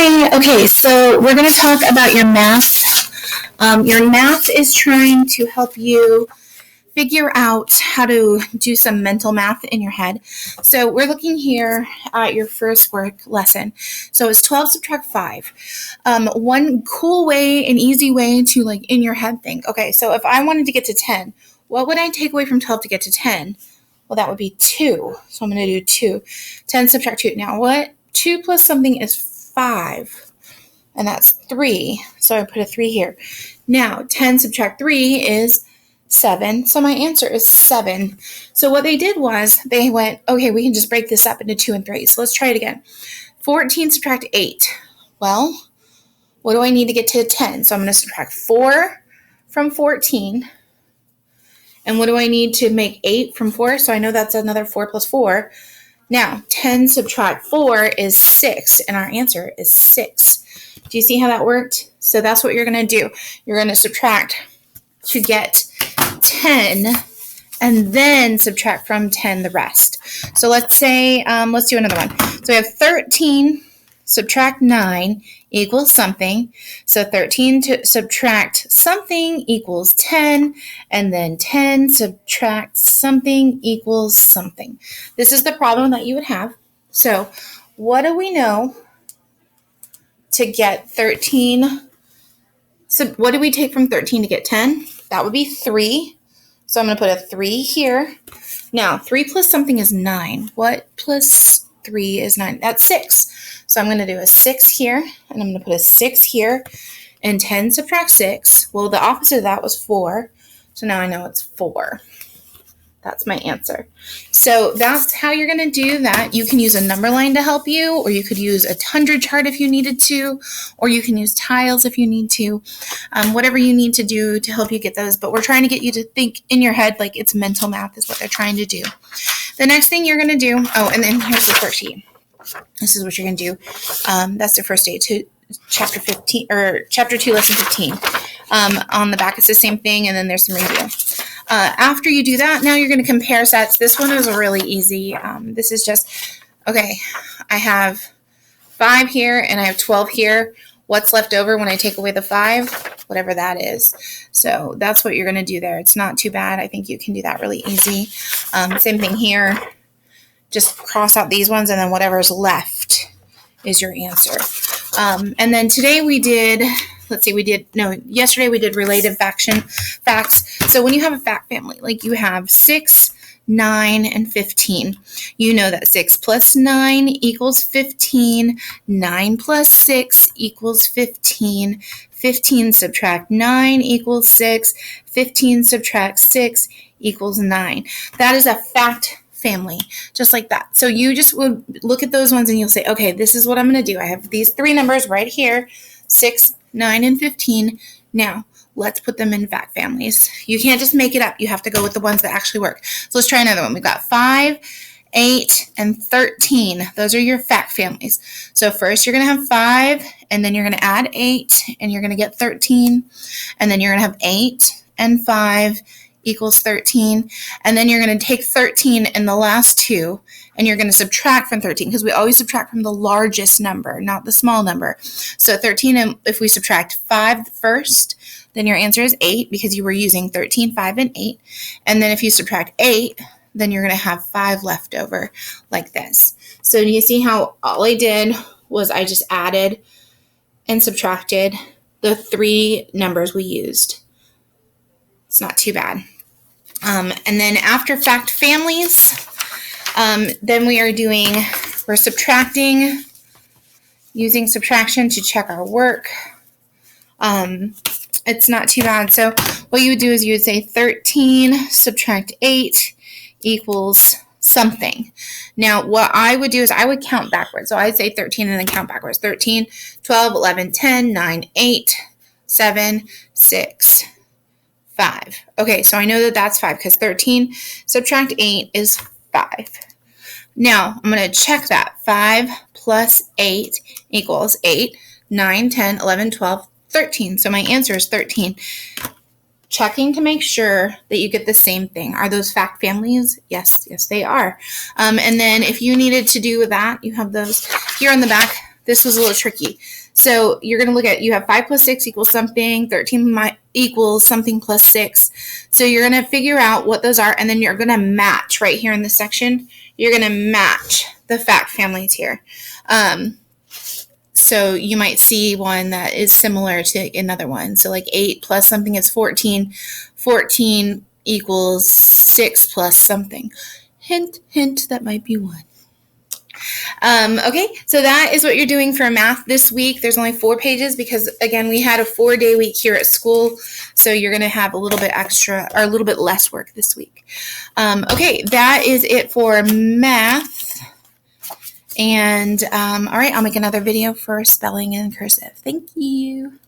Hi. Okay, so we're going to talk about your math. Your math is trying to help you figure out how to do some mental math in your head. So we're looking here at your first work lesson. So it's 12 subtract 5. One cool way, an easy way to like in your head think, okay, so if I wanted to get to 10, what would I take away from 12 to get to 10? Well, that would be 2. So I'm going to do 2. 10 subtract 2. Now what? 2 plus something is 5. And that's 3. So I put a 3 here. Now 10 subtract 3 is 7. So my answer is 7. So what they did was they went, okay, we can just break this up into 2 and 3. So let's try it again. 14 subtract 8. Well, what do I need to get to 10? So I'm going to subtract 4 from 14. And what do I need to make 8 from 4? So I know that's another 4 plus 4. Now, 10 subtract 4 is 6, and our answer is 6. Do you see how that worked? So that's what you're going to do. You're going to subtract to get 10, and then subtract from 10 the rest. So let's say, let's do another one. So we have 13 subtract 9 equals something. So 13 to subtract something equals 10, and then 10 subtract something equals something. This is the problem that you would have. So what do we know to get 13? So what do we take from 13 to get 10? That would be 3. So I'm going to put a 3 here. Now, 3 plus something is 9. What plus 3 is 9? That's 6. So I'm going to do a 6 here, and I'm going to put a 6 here, and 10 subtract 6. Well, the opposite of that was 4, so now I know it's 4. That's my answer. So that's how you're going to do that. You can use a number line to help you, or you could use a 100 chart if you needed to, or you can use tiles if you need to, whatever you need to do to help you get those. But we're trying to get you to think in your head like it's mental math is what they're trying to do. The next thing you're going to do, and then here's the worksheet. This is what you're going to do. That's the first day to chapter 15 or chapter 2, lesson 15. On the back, it's the same thing, and then there's some review. After you do that, now you're going to compare sets. This one is really easy. This is just, okay, I have 5 here and I have 12 here. What's left over when I take away the 5? Whatever that is. So that's what you're going to do there. It's not too bad. I think you can do that really easy. Same thing here. Just cross out these ones, and then whatever's left is your answer. And then today we did, yesterday we did relative facts. So when you have a fact family, like you have 6, 9, and 15, you know that 6 plus 9 equals 15, 9 plus 6 equals 15, 15 subtract 9 equals 6, 15 subtract 6 equals 9. That is a fact family, just like that. So you just would look at those ones and you'll say, okay, this is what I'm going to do. I have these 3 numbers right here, 6, 9, and 15. Now, let's put them in fact families. You can't just make it up. You have to go with the ones that actually work. So let's try another one. We've got 5, 8, and 13. Those are your fact families. So first you're going to have 5, and then you're going to add 8, and you're going to get 13, and then you're going to have 8 and 5 equals 13, and then you're going to take 13 in the last 2, and you're going to subtract from 13, because we always subtract from the largest number, not the small number. So 13, and if we subtract 5 first, then your answer is 8, because you were using 13, 5, and 8. And then if you subtract 8, then you're going to have 5 left over, like this. So do you see how all I did was I just added and subtracted the 3 numbers we used? It's not too bad. And then after fact families, then we're subtracting, using subtraction to check our work. It's not too bad. So what you would do is you would say 13 subtract 8 equals something. Now, what I would do is I would count backwards. So I'd say 13 and then count backwards. 13, 12, 11, 10, 9, 8, 7, 6, 5. Okay, so I know that that's 5 because 13 subtract 8 is 5. Now, I'm going to check that. 5 plus 8 equals 8, 9, 10, 11, 12, 13. So my answer is 13. Checking to make sure that you get the same thing. Are those fact families? Yes, they are. And then if you needed to do that, you have those here on the back. this was a little tricky. So you're going to look at, you have 5 plus 6 equals something, 13 equals something plus 6. So you're going to figure out what those are, and then you're going to match right here in this section. You're going to match the fact families here. So you might see one that is similar to another one. So like 8 plus something is 14. 14 equals 6 plus something. Hint, hint, that might be 1. Okay, so that is what you're doing for math this week. There's only 4 pages because, again, we had a 4-day week here at school, so you're going to have a little bit extra or a little bit less work this week. Okay, that is it for math. And all right, I'll make another video for spelling and cursive. Thank you.